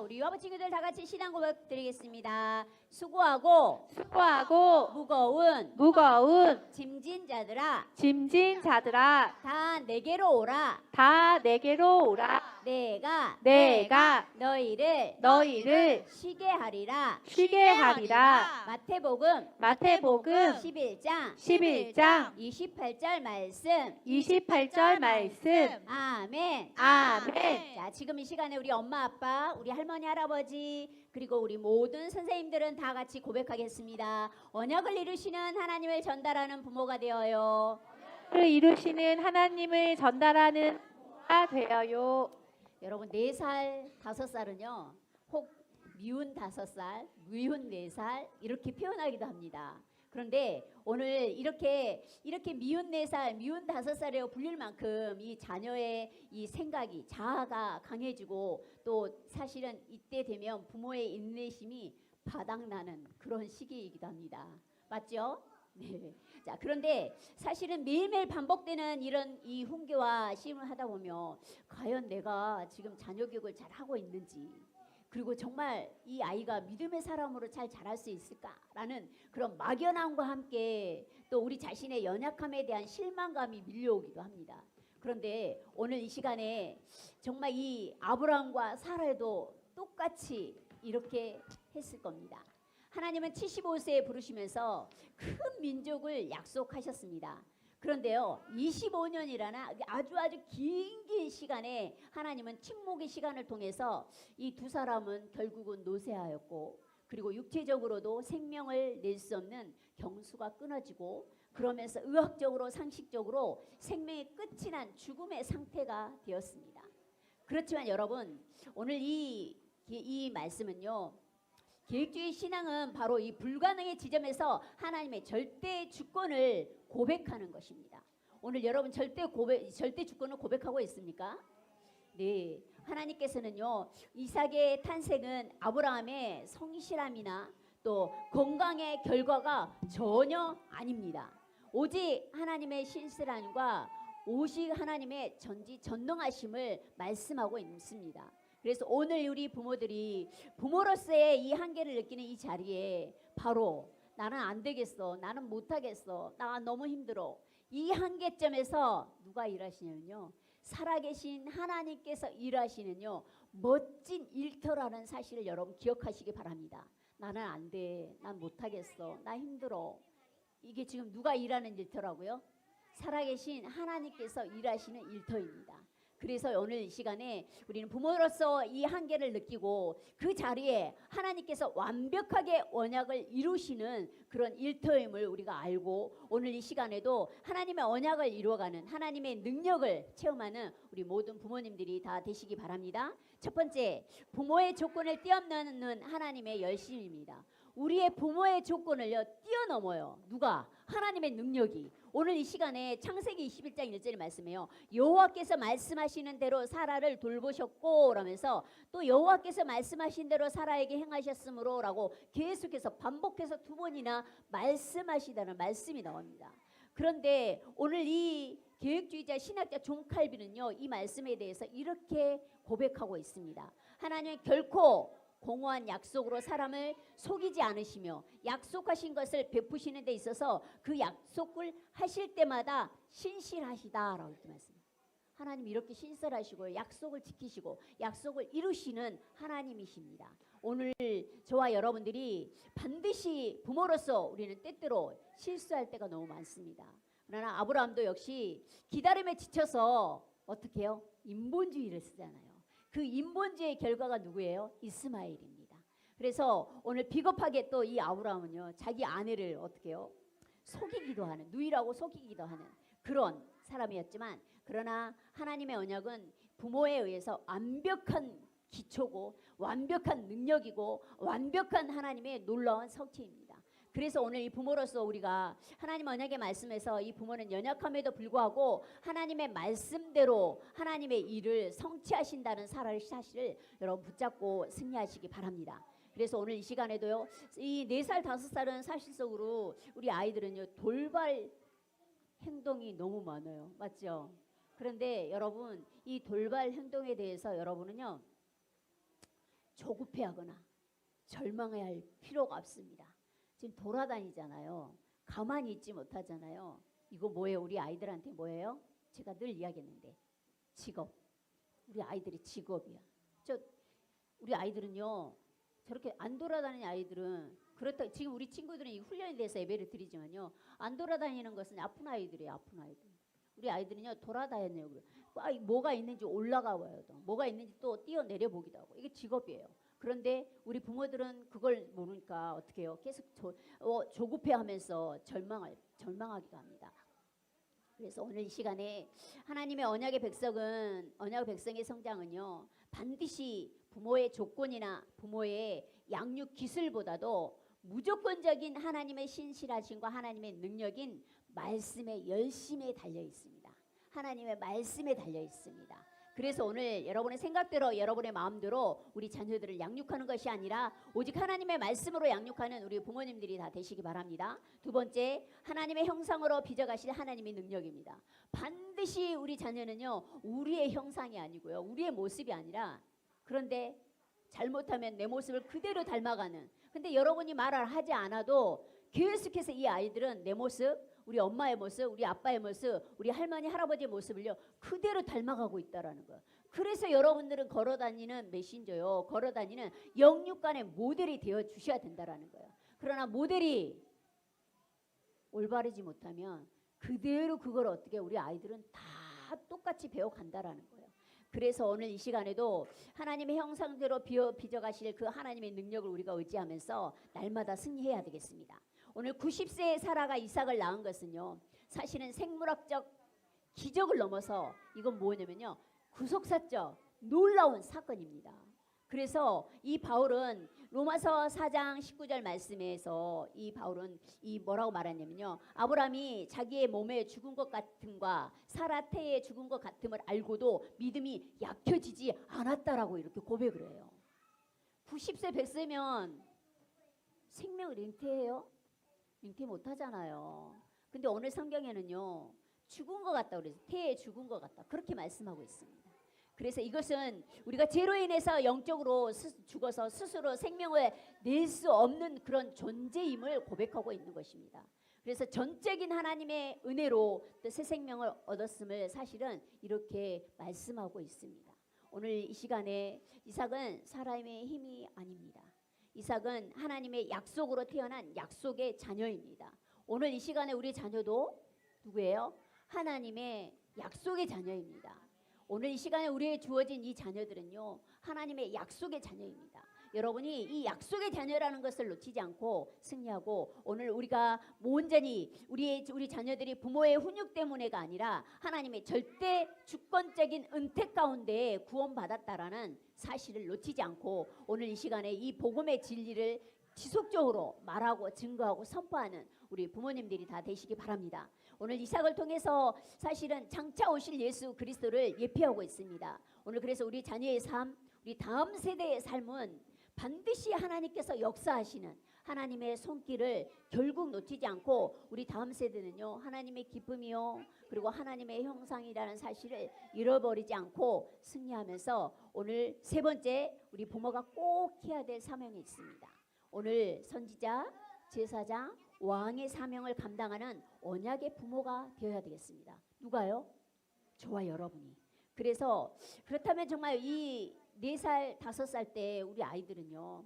우리 아버 친구들 다 같이 신앙 고백 드리겠습니다. 수고하고 무거운 짐진 자들아 다 내게로 오라. 내가 너희를 쉬게 하리라. 마태복음 11장 28절 말씀. 아멘. 자, 지금 이 시간에 우리 엄마 아빠, 우리 할머니 할아버지, 그리고 우리 모든 선생님들은 다 같이 고백하겠습니다. 언약을 이루시는 하나님을 전달하는 부모가 되어요. 이루시는 하나님을 전달하는 부모가 되어요. 여러분 4살, 5살은요 혹 미운 5살, 미운 4살 이렇게 표현하기도 합니다. 그런데 오늘 이렇게 미운 4살, 미운 5살이라고 불릴 만큼 이 자녀의 이 생각이 자아가 강해지고 또 사실은 이때 되면 부모의 인내심이 바닥나는 그런 시기이기도 합니다. 맞죠? 네. 자, 그런데 사실은 매일매일 반복되는 이런 이 훈계와 시험을 하다 보면 과연 내가 지금 자녀 교육을 잘 하고 있는지, 그리고 정말 이 아이가 믿음의 사람으로 잘 자랄 수 있을까라는 그런 막연함과 함께 또 우리 자신의 연약함에 대한 실망감이 밀려오기도 합니다. 그런데 오늘 이 시간에 정말 이 아브라함과 사라도 똑같이 이렇게 했을 겁니다. 하나님은 75세에 부르시면서 큰 민족을 약속하셨습니다. 그런데요 25년이라는 아주 긴 시간에 하나님은 침묵의 시간을 통해서 이 두 사람은 결국은 노쇠하였고, 그리고 육체적으로도 생명을 낼 수 없는 경수가 끊어지고, 그러면서 의학적으로 상식적으로 생명의 끝이 난 죽음의 상태가 되었습니다. 그렇지만 여러분 오늘 이 말씀은요, 계획주의 신앙은 바로 이 불가능의 지점에서 하나님의 절대 주권을 고백하는 것입니다. 오늘 여러분 절대 주권을 고백하고 있습니까? 네, 하나님께서는요 이삭의 탄생은 아브라함의 성실함이나 또 건강의 결과가 전혀 아닙니다. 오직 하나님의 신실함과 오직 하나님의 전지전능하심을 말씀하고 있습니다. 그래서 오늘 우리 부모들이 부모로서의 이 한계를 느끼는 이 자리에 바로 나는 안 되겠어, 나는 못하겠어, 나 너무 힘들어, 이 한계점에서 누가 일하시냐면요, 살아계신 하나님께서 일하시는요 멋진 일터라는 사실을 여러분 기억하시기 바랍니다. 나는 안 돼, 난 못하겠어, 나 힘들어, 이게 지금 누가 일하는 일터라고요? 살아계신 하나님께서 일하시는 일터입니다. 그래서 오늘 이 시간에 우리는 부모로서 이 한계를 느끼고 그 자리에 하나님께서 완벽하게 언약을 이루시는 그런 일터임을 우리가 알고, 오늘 이 시간에도 하나님의 언약을 이루어가는 하나님의 능력을 체험하는 우리 모든 부모님들이 다 되시기 바랍니다. 첫 번째, 부모의 조건을 뛰어넘는 하나님의 열심입니다. 우리의 부모의 조건을요 뛰어넘어요. 누가? 하나님의 능력이. 오늘 이 시간에 창세기 21장 1절의 말씀이에요. 여호와께서 말씀하시는 대로 사라를 돌보셨고 라면서 또 여호와께서 말씀하신 대로 사라에게 행하셨으므로 라고 계속해서 반복해서 2번이나 말씀하시다는 말씀이 나옵니다. 그런데 오늘 이 계획주의자 신학자 존 칼빈은요 이 말씀에 대해서 이렇게 고백하고 있습니다. 하나님은 결코 공허한 약속으로 사람을 속이지 않으시며 약속하신 것을 베푸시는 데 있어서 그 약속을 하실 때마다 신실하시다라고 이렇게 말씀합니다. 하나님 이렇게 신실하시고 약속을 지키시고 약속을 이루시는 하나님이십니다. 오늘 저와 여러분들이 반드시 부모로서 우리는 때때로 실수할 때가 너무 많습니다. 그러나 아브라함도 역시 기다림에 지쳐서 어떻게 해요? 인본주의를 쓰잖아요. 그 인본주의의 결과가 누구예요? 이스마엘입니다. 그래서 오늘 비겁하게 또 이 아브라함은요 자기 아내를 어떻게 해요? 속이기도 하는, 누이라고 속이기도 하는 그런 사람이었지만, 그러나 하나님의 언약은 부모에 의해서 완벽한 기초고 완벽한 능력이고 완벽한 하나님의 놀라운 성취입니다. 그래서 오늘 이 부모로서 우리가 하나님 언약의 말씀에서 이 부모는 연약함에도 불구하고 하나님의 말씀대로 하나님의 일을 성취하신다는 사실을 여러분 붙잡고 승리하시기 바랍니다. 그래서 오늘 이 시간에도요 이 4살 5살은 사실적으로 우리 아이들은요 돌발 행동이 너무 많아요. 맞죠? 그런데 여러분 이 돌발 행동에 대해서 여러분은요 조급해하거나 절망해야 할 필요가 없습니다. 지금 돌아다니잖아요. 가만히 있지 못하잖아요. 이거 뭐예요? 우리 아이들한테 뭐예요? 제가 늘 이야기했는데 직업. 우리 아이들이 직업이야. 우리 아이들은요. 저렇게 안 돌아다니는 아이들은 그렇다. 지금 우리 친구들은 이 훈련에 대해서 예배를 드리지만요. 안 돌아다니는 것은 아픈 아이들이에요. 아픈 아이들. 우리 아이들은요. 돌아다녀요. 뭐가 있는지 올라가 봐요. 뭐가 있는지 또 뛰어내려 보기도 하고. 이게 직업이에요. 그런데 우리 부모들은 그걸 모르니까 어떻게 해요? 계속 조급해하면서 절망하기도 합니다. 그래서 오늘 이 시간에 하나님의 언약의 백성의 성장은요. 반드시 부모의 조건이나 부모의 양육 기술보다도 무조건적인 하나님의 신실하심과 하나님의 능력인 말씀의 열심에 달려 있습니다. 하나님의 말씀에 달려 있습니다. 그래서 오늘 여러분의 생각대로 여러분의 마음대로 우리 자녀들을 양육하는 것이 아니라 오직 하나님의 말씀으로 양육하는 우리 부모님들이 다 되시기 바랍니다. 두 번째, 하나님의 형상으로 빚어가실 하나님의 능력입니다. 반드시 우리 자녀는요. 우리의 형상이 아니고요. 우리의 모습이 아니라 그런데 잘못하면 내 모습을 그대로 닮아가는. 근데 여러분이 말을 하지 않아도 계속해서 이 아이들은 내 모습, 우리 엄마의 모습, 우리 아빠의 모습, 우리 할머니, 할아버지의 모습을요 그대로 닮아가고 있다라는 거예요. 그래서 여러분들은 걸어다니는 메신저요, 걸어다니는 영육간의 모델이 되어 주셔야 된다라는 거예요. 그러나 모델이 올바르지 못하면 그대로 그걸 어떻게 우리 아이들은 다 똑같이 배워간다라는 거예요. 그래서 오늘 이 시간에도 하나님의 형상대로 빚어가실 그 하나님의 능력을 우리가 의지하면서 날마다 승리해야 되겠습니다. 오늘 90세의 사라가 이삭을 낳은 것은요. 사실은 생물학적 기적을 넘어서 이건 뭐냐면요. 구속사적 놀라운 사건입니다. 그래서 이 바울은 로마서 4장 19절 말씀에서 이 바울은 이 뭐라고 말했냐면요. 아브라함이 자기의 몸에 죽은 것 같음과 사라 태에 죽은 것 같음을 알고도 믿음이 약해지지 않았다라고 이렇게 고백을 해요. 90세 100세면 생명을 잉태해요? 잉태 못하잖아요. 근데 오늘 성경에는요. 죽은 것 같다 그래서 태에 죽은 것 같다 그렇게 말씀하고 있습니다. 그래서 이것은 우리가 죄로 인해서 영적으로 죽어서 스스로 생명을 낼 수 없는 그런 존재임을 고백하고 있는 것입니다. 그래서 전적인 하나님의 은혜로 또 새 생명을 얻었음을 사실은 이렇게 말씀하고 있습니다. 오늘 이 시간에 이삭은 사람의 힘이 아닙니다. 이삭은 하나님의 약속으로 태어난 약속의 자녀입니다. 오늘 이 시간에 우리 자녀도 누구예요? 하나님의 약속의 자녀입니다. 오늘 이 시간에 우리에게 주어진 이 자녀들은요. 하나님의 약속의 자녀입니다. 여러분이 이 약속의 자녀라는 것을 놓치지 않고 승리하고 오늘 우리가 온전히 우리 자녀들이 부모의 훈육 때문에가 아니라 하나님의 절대 주권적인 은택 가운데 구원받았다라는 사실을 놓치지 않고 오늘 이 시간에 이 복음의 진리를 지속적으로 말하고 증거하고 선포하는 우리 부모님들이 다 되시기 바랍니다. 오늘 이삭을 통해서 사실은 장차 오실 예수 그리스도를 예표하고 있습니다. 오늘 그래서 우리 자녀의 삶, 우리 다음 세대의 삶은 반드시 하나님께서 역사하시는 하나님의 손길을 결국 놓치지 않고 우리 다음 세대는요 하나님의 기쁨이요 그리고 하나님의 형상이라는 사실을 잃어버리지 않고 승리하면서 오늘 세 번째 우리 부모가 꼭 해야 될 사명이 있습니다. 오늘 선지자, 제사장, 왕의 사명을 감당하는 언약의 부모가 되어야 되겠습니다. 누가요? 저와 여러분이. 그래서 그렇다면 정말 이 4살, 5살 때 우리 아이들은요.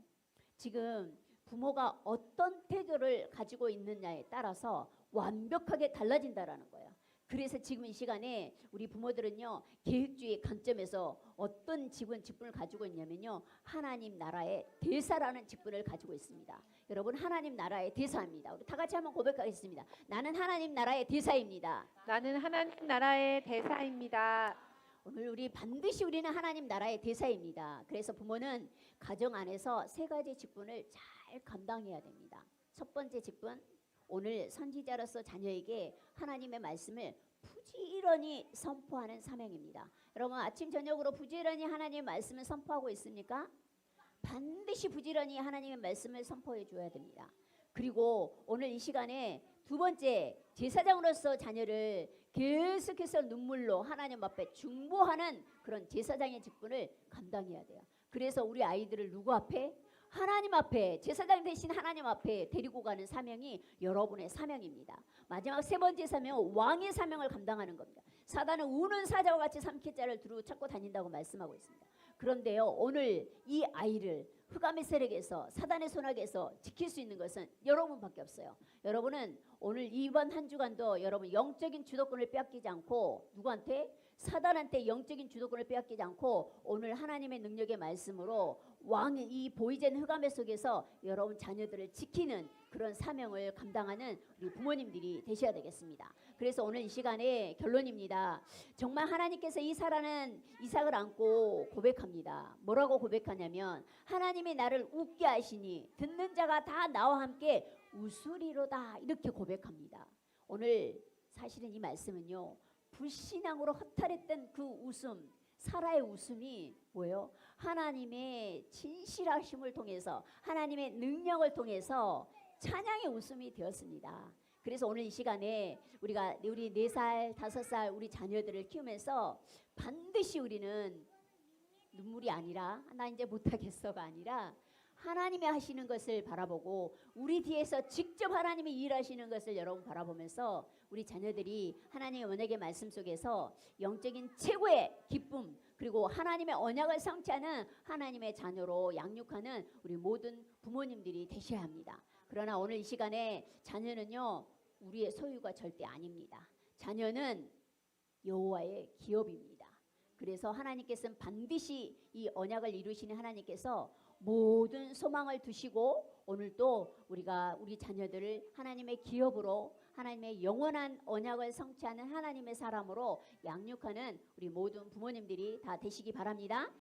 지금 부모가 어떤 태도를 가지고 있느냐에 따라서 완벽하게 달라진다라는 거예요. 그래서 지금 이 시간에 우리 부모들은요. 계획주의 관점에서 어떤 직분을 가지고 있냐면요. 하나님 나라의 대사라는 직분을 가지고 있습니다. 여러분 하나님 나라의 대사입니다. 우리 다 같이 한번 고백하겠습니다. 나는 하나님 나라의 대사입니다. 나는 하나님 나라의 대사입니다. 오늘 우리는 하나님 나라의 대사입니다. 그래서 부모는 가정 안에서 3가지 직분을 잘 감당해야 됩니다. 첫 번째 직분, 오늘 선지자로서 자녀에게 하나님의 말씀을 부지런히 선포하는 사명입니다. 여러분 아침 저녁으로 부지런히 하나님의 말씀을 선포하고 있습니까? 반드시 부지런히 하나님의 말씀을 선포해 줘야 됩니다. 그리고 오늘 이 시간에 두 번째 제사장으로서 자녀를 계속해서 눈물로 하나님 앞에 중보하는 그런 제사장의 직분을 감당해야 돼요. 그래서 우리 아이들을 누구 앞에? 하나님 앞에, 제사장 대신 하나님 앞에 데리고 가는 사명이 여러분의 사명입니다. 마지막 세 번째 사명은 왕의 사명을 감당하는 겁니다. 사단은 우는 사자와 같이 삼킬자를 두루 찾고 다닌다고 말씀하고 있습니다. 그런데요, 오늘 이 아이를 흑암의 세력에서, 사단의 손아귀에서 지킬 수 있는 것은 여러분밖에 없어요. 여러분은 오늘 이번 한 주간도 여러분 영적인 주도권을 빼앗기지 않고, 누구한테? 사단한테 영적인 주도권을 빼앗기지 않고 오늘 하나님의 능력의 말씀으로 왕의 이 보이는 흑암의 속에서 여러분 자녀들을 지키는 그런 사명을 감당하는 우리 부모님들이 되셔야 되겠습니다. 그래서 오늘 이 시간에 결론입니다. 정말 하나님께서 이 사라는 이삭을 안고 고백합니다. 뭐라고 고백하냐면, 하나님이 나를 웃게 하시니 듣는 자가 다 나와 함께 웃으리로다, 이렇게 고백합니다. 오늘 사실은 이 말씀은요, 불신앙으로 허탈했던 그 웃음, 사라의 웃음이 뭐예요? 하나님의 진실하심을 통해서, 하나님의 능력을 통해서 찬양의 웃음이 되었습니다. 그래서 오늘 이 시간에 우리 4살, 5살 우리 자녀들을 키우면서 반드시 우리는 눈물이 아니라 나 이제 못하겠어가 아니라 하나님이 하시는 것을 바라보고 우리 뒤에서 직접 하나님이 일하시는 것을 여러분 바라보면서 우리 자녀들이 하나님의 언약의 말씀 속에서 영적인 최고의 기쁨, 그리고 하나님의 언약을 성취하는 하나님의 자녀로 양육하는 우리 모든 부모님들이 되셔야 합니다. 그러나 오늘 이 시간에 자녀는요, 우리의 소유가 절대 아닙니다. 자녀는 여호와의 기업입니다. 그래서 하나님께서는 반드시 이 언약을 이루시는 하나님께서 모든 소망을 두시고 오늘도 우리 자녀들을 하나님의 기업으로, 하나님의 영원한 언약을 성취하는 하나님의 사람으로 양육하는 우리 모든 부모님들이 다 되시기 바랍니다.